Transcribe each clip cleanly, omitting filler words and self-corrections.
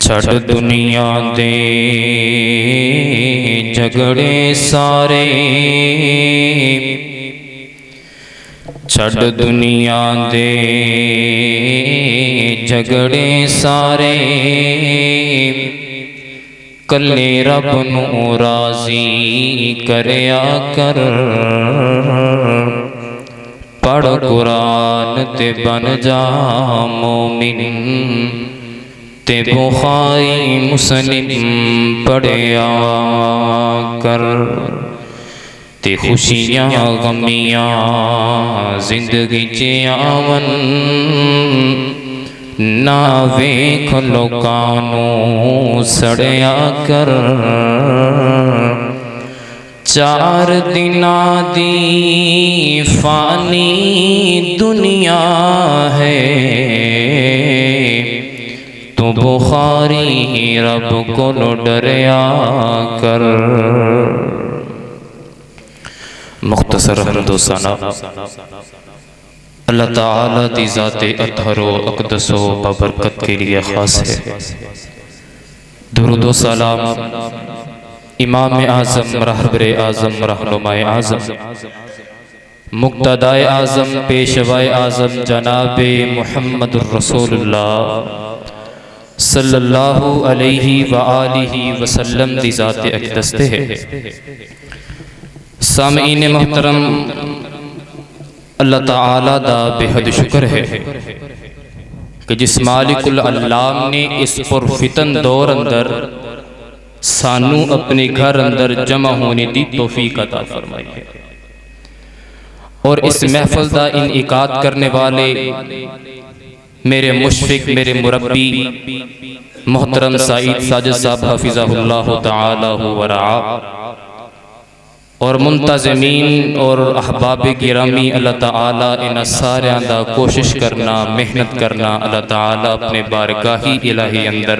چھڑ دنیا دے جھگڑے سارے، چھڑ دنیا دے جھگڑے سارے، کلے رب نو راضی کریا کر، پڑھ قرآن تے بن جا مومن، تے بخاری مسلم پڑھیا کر، تے خوشیاں غمیاں زندگی چ آون، نہ ویکھ لوکاں نوں سڑیا کر، چار دناں دی فانی دنیا ہے، تو بخاری رب کو ڈریا کر۔ مختصر حمد و ثنا اللہ تعالیٰ دی ذات اطہر و اقدس و بابرکت کے لیے خاص ہے۔ درود و سلام امام اعظم، رہبر اعظم، رہنما اعظم، مقتدی اعظم، پیشوا اعظم جناب محمد الرسول اللہ صلی اللہ علیہ وآلہ وسلم دی ذات اقدس ہے۔ سامعین محترم، اللہ تعالیٰ دا بے حد شکر ہے کہ جس مالک العلام نے اس پرفتن دور اندر سانو اپنے گھر اندر جمع ہونے دی توفیق عطا فرمائی ہے، اور اس محفل دا انعقاد کرنے والے میرے مشفق، میرے مربی محترم سعید ساجد صاحب حفظہ اللہ تعالی ورعا، اور منتظمین اور احباب گرامی، اللہ تعالیٰ ان ساریاں دا کوشش کرنا، محنت کرنا، اللہ تعالیٰ اپنے بارگاہی الہی اندر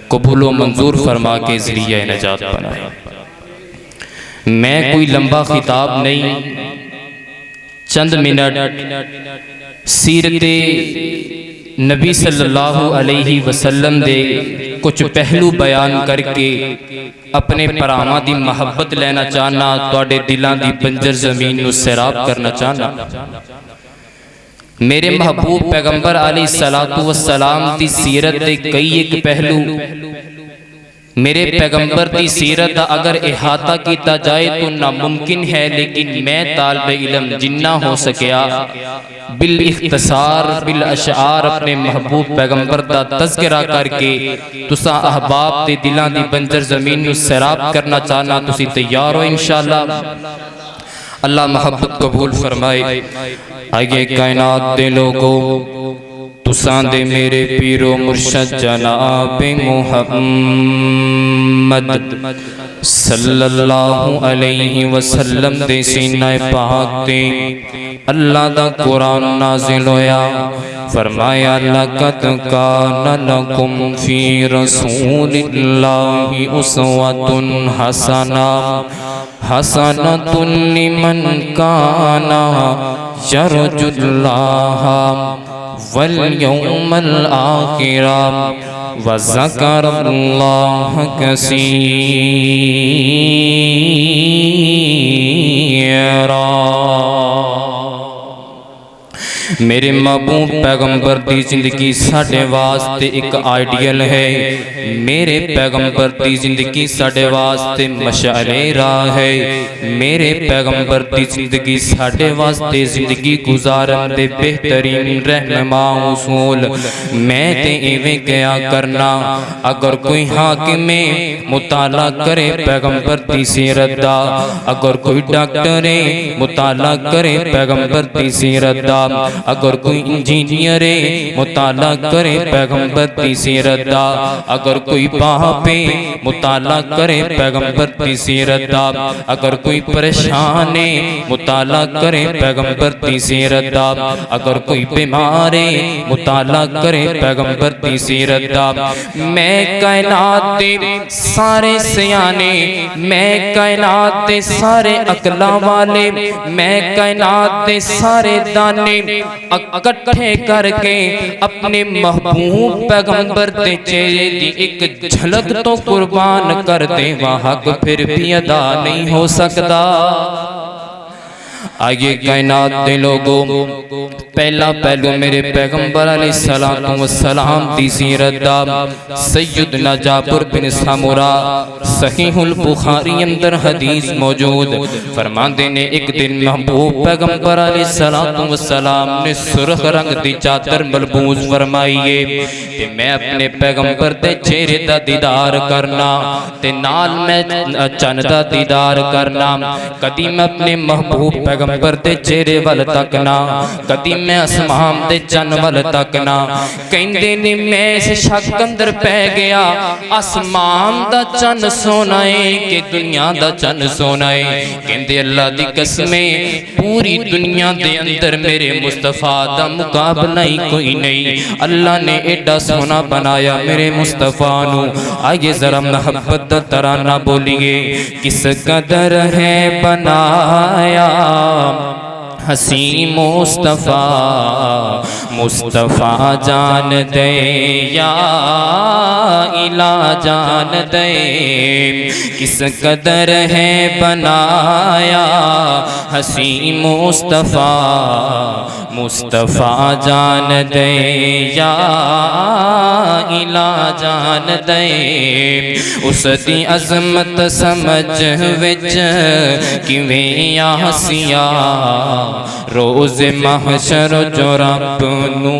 قبول و منظور فرما کے ذریعہ نجات بنائے۔ میں کوئی لمبا خطاب نہیں، چند منٹ سیرت نبی صلی اللہ علیہ وسلم دے کچھ پہلو بیان کر کے اپنے پراماں دی محبت لینا چاہنا، تواڈے دلاں دی بنجر زمین نو سیراب کرنا چاہنا۔ میرے محبوب پیغمبر علیہ السلام دی سیرت دے کئی ایک پہلو، میرے پیغمبر دی سیرت دا اگر احاطہ کیتا جائے تو ناممکن ہے، لیکن میں طالب علم جنہ ہو سکیا بالاختصار بالاشعار اپنے محبوب پیغمبر دا تذکرہ کر کے تساں احباب دے دلان دی بنجر زمین نو سیراب کرنا چاہنا، تسی تیار ہو انشاءاللہ؟ اللہ محبت قبول فرمائے۔ آئیے کائنات دے لوگوں، تساں دے میرے پیر و مرشد جناب محمد صلی اللہ علیہ وسلم دے سینہ پاک تے اللہ دا قرآن نازل ہویا، فرمایا لَقَدْ كَانَ لَكُمْ فِي رَسُولِ اللَّهِ أُسْوَةٌ حَسَنَةٌ لِمَنْ كَانَ يَرْجُو اللَّهَ واليوم الآخر وذكر الله كثيرا۔ میرے محبوب پیغمبر دی زندگی ساڈے واسطے ایک آئیڈیل ہے، میرے پیغمبر دی زندگی ساڈے واسطے مشعل راہ ہے، میرے پیغمبر دی زندگی ساڈے واسطے زندگی گزارن دے بہترین رہنما اصول۔ میں تے ایویں کیا کرنا، اگر کوئی حاکم مطالعہ کرے پیغمبر دی سیرت دا، اگر کوئی ڈاکٹر مطالعہ کرے پیغمبر دی سیرت دا، اگر کوئی انجینئر مطالعہ کرے پیغمبر دی سیرت دا، اگر کوئی باپ مطالعہ کرے پیغمبر دی سیرت دا، اگر کوئی پریشان مطالعہ کرے پیغمبر دی سیرت دا، اگر کوئی بیمار مطالعہ کرے پیغمبر دی سیرت دا۔ میں کائنات دے سارے سیانے، میں کائنات دے سارے عقلاں والے، میں کائنات دے سارے دانے اکٹھے کر کے اپنے محبوب پیغمبر دے چہرے دی ایک جھلک تو قربان کر دے، وہ حق پھر بھی ادا نہیں ہو سکتا۔ آئیے کائنات دے لوگوں، پہلا پہلو میرے پیغمبر علیہ السلام دی سیرت دا سیدنا جابر بن سمرہ صحیح البخاری اندر حدیث موجود، فرماندے نے ایک دن محبوب پیغمبر علیہ السلام نے سرخ رنگ دی چادر ملبوس فرمائیے کہ میں اپنے پیغمبر دے چہرے دا دیدار کرنا تے نال میں چند دا دیدار کرنا، کدی میں اپنے محبوب پیغمبر دے چہرے وال تکنا، کدی میں اسمان دے چن وال تکنا۔ کہندے نے میں اس شک اندر پہ گیا، اسمان دا چن سونا ہے کہ دنیا دا چن سونا ہے؟ کہندے اللہ دی قسمیں پوری دنیا دے اندر میرے مصطفیٰ دا مقابلہ ہی کوئی نہیں، اللہ نے ایڈا سونا بنایا میرے مصطفیٰ نو۔ آئیے ذرا محبت دا ترانہ بولیے، کس قدر ہے بنایا حسین مصطفیٰ، مصطفیٰ جان دے یا الہ جان دے، کس قدر ہے بنایا حسین مصطفیٰ، مصطفیٰ جان دے یا الہ جان دے۔ اس دی عظمت سمجھ وچ کیویں آسیا، روز محشر جو رب نو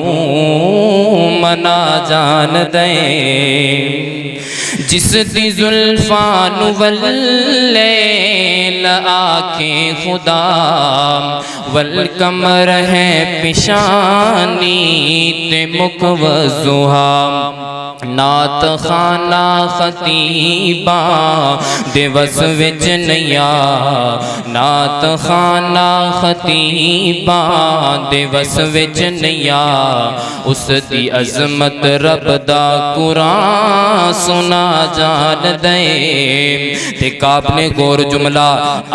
منا جان دے، جس دی زلفاں نو واللیل آنکھیں خدا، والقمر ہے پیشانی تے مکھ والضحیٰ، نعت خانہ خطیباں دے وس وچ نیا، نعت خانہ خطیباں دے وس وچ نیا، اس دی عظمت رب دا قرآن سنا جان دے۔ تے قابل غور جملہ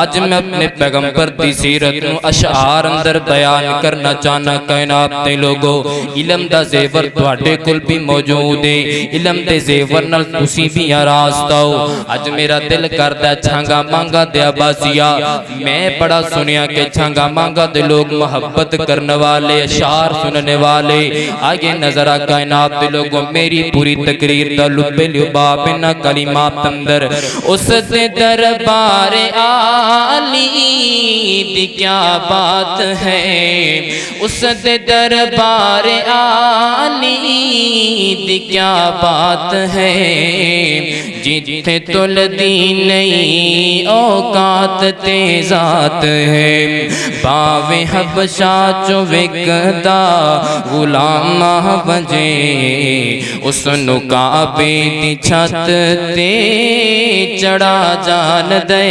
اج میں اپنے پیغمبر دی سیرت نو اشعار اندر بیان کرنا چاہنا۔ کائنات دے لوگو، علم دا زیور تواڈے کول بھی موجود ہے، علم دے زیور نال تسی بھی آراستہ ہو۔ اج میرا دل کردا چھانگا مانگا دے عباسیہ، میں بڑا سنیا کہ چھانگا مانگا دے لوگ محبت کرنے والے، اشعار سننے والے۔ آگے نظرہ کائنات دے لوگوں، میری پوری تقریر دا لب لباب ان کلمات اندر اس دے دربار عالی دی کیا بات ہے، اس دے دربار عالی دی کیا بات ہے، جتھے تل دی نہیں اوقات تے ذات ہے، باوے حبشہ چو وکدا غلام بجے، اس نو کعبے دی چھت تے چڑھا جان دے۔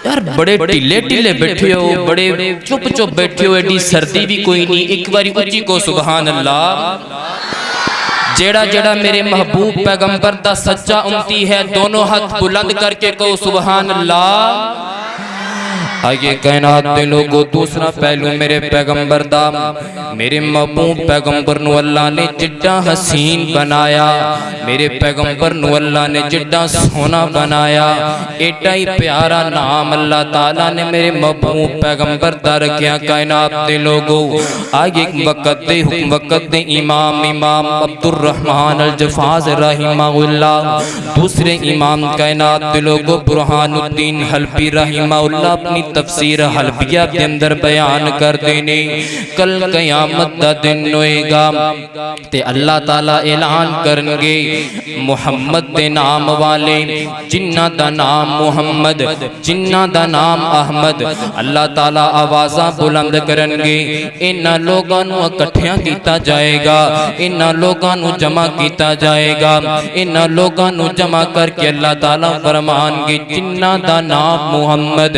یار بڑے ٹلے ٹلے بیٹھے ہو، بڑے چپ چپ بیٹھے ہو، ایڈی سردی بھی کوئی نہیں، ایک باری اچھی کو سبحان اللہ۔ جیڑا جیڑا میرے محبوب پیغمبر دا سچا امتی ہے، دونوں ہاتھ بلند کر کے کہو سبحان اللہ۔ آئیے کائنات دے لوگو، دوسرا پہلو میرے پیغمبر دا، میرے محبوب پیغمبر نو اللہ نے جڈا حسین بنایا، میرے پیغمبر نو اللہ نے جڈا سونا بنایا، ایڈا ہی پیارا نام اللہ تعالیٰ نے میرے محبوب پیغمبر دا رکھیا۔ کائنات دے لوگو، آئیے وقت دے امام عبد الرحمن الجفاظ رحمہ اللہ، دوسرے امام کائنات دے لوگو برہان الدین حلبی رحمہ اللہ اپنی تفسیر حلبیہ کے اندر بیان کر دینے، کل قیامت دا دن ہوئے گا تے اللہ تعالیٰ اعلان کرنگے محمد دے نام والے، جنہ دا نام محمد، جنہ دا نام احمد، اللہ تعالیٰ آوازاں بلند کرنگے، انہاں لوگاں نو اکٹھیاں کیتا جائے گا، انہاں لوگاں نو جمع کیتا جائے گا، انہاں لوگاں نو جمع کر کے اللہ تعالیٰ فرمان گے جنہ دا نام محمد،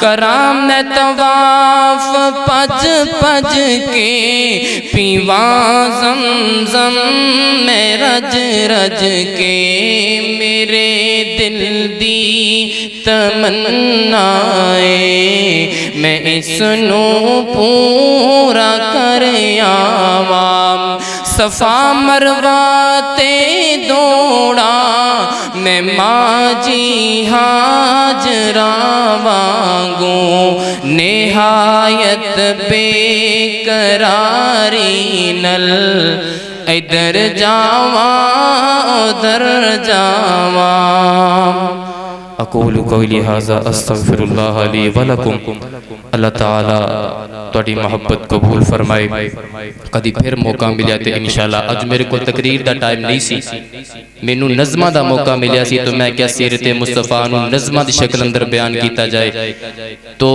کرام میں طواف پج پج کے پیواں زمزم میں رج رج کے میرے دل دی تمنائے میں اس نو پورا کر آواں صفا مروہ تے دوڑا میں ماجی ہاجرہ وانگوں نہایت بے قراری نل ادھر جاواں ادھر جاواں اقول قولی ھذا استغفر اللہ لی ولکم اللہ تعالیٰ تھوڑی محبت قبول فرمائے کدی پھر موقع ملیا تے انشاءاللہ اج میرے کو تقریر دا ٹائم نہیں سی مینوں نظمہ دا موقع ملیا سی تو میں کیا سیرت مصطفیٰ نو نظمہ دی شکل اندر بیان کیتا جائے تو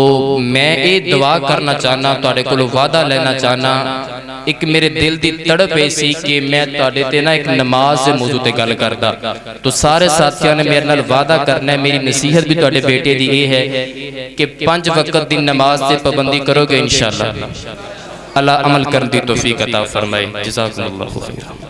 میں اے دعا کرنا چاہنا تھوڑے کو وعدہ لینا چاہنا ایک میرے دل دی تڑپ ایسی کہ میں تھوڑے تے نا ایک نماز سے موضوع تے گل کردا تو سارے ساتھیاں نے میرے نال وعدہ کرنا ہے میری نصیحت بھی تھوڑے بیٹے دی یہ ہے کہ 5 وقت دی نماز سے پابندی کرو گے انشاءاللہ اللہ عمل کرن دی توفیق عطا فرمائے جزاکم اللہ خیر